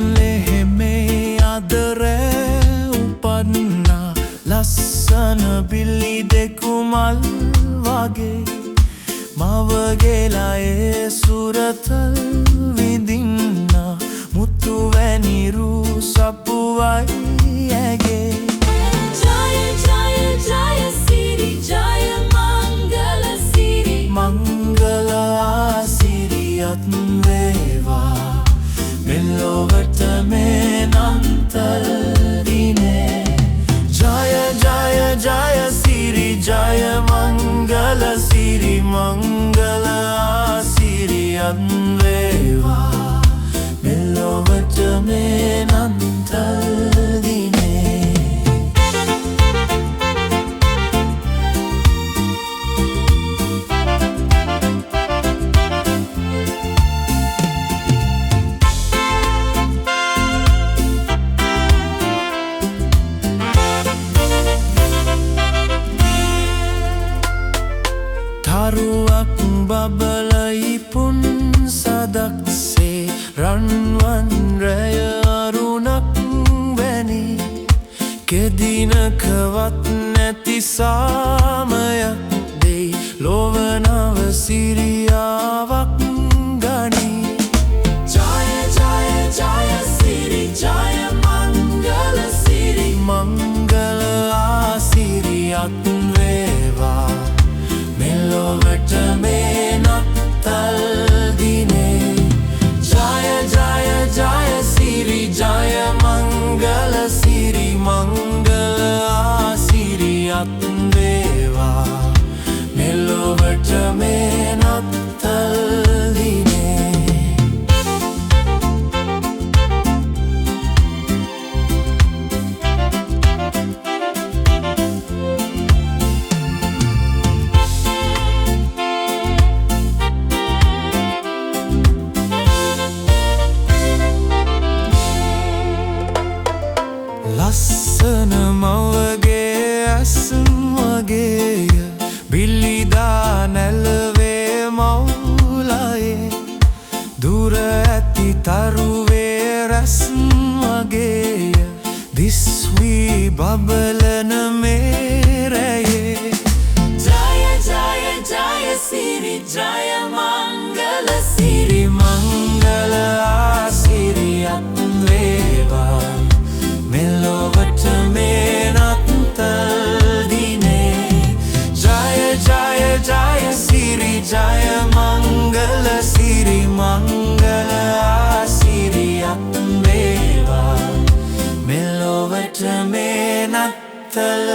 බෙත්ලෙහෙමේ අදරෑ උපන්නා ලස්සන බිලි දෙකු මල් වගේ මවගෙලා ඒ සුරතල් විඳින්නා මුතු වැනි රූ සපුවයි ඇගේ ජය ජය ජය සිරි ජය මංගල සිරි මංගල ආසිරියත් වේවා මෙලොවට මේ නම්තල් දිනේ ජය ජය ජය සිරි ජය මංගල සිරි මංගල ආසිරියත් වේවා මෙලොවට මේ නම්තල් දිනේ තරුවක් බබලයි පුන් සදක්සේ රන්වන් රැය අරුණක් වැනි කෙදිනකවත් නැති සාමයක් දෙයි ලොවනව සිරියාවක් ගනි ජය ජය ජය සිරි ජය මංගල සිරි මංගල ආසිරියත් වේවා මෙලොවට මේ නත්තල් දිනේ ජය ජය ජය සිරි ජය මංගල සිරි මංගල ආසිරියත් වේවා මෙලොවට මේ නත්තල් දිනේ ලස්සන මවගේ ඇසුම් වගේය බිලිදා නැලවේ මවුලයේ දුර ඇති තරුවේ රැස්ම් වගේය දිස්වී බබලන මේ රැයේ ජය ජය ජය සිරි ජය මංගල සිරි මංගල ආසිරියත් වේවා මෙලොවට මේ නත්තල් දිනේ ජය ජය ජය සිරි ජය මංගල සිරි මංගල ආසිරියත් වේවා මෙලොවට මේ නත්තල්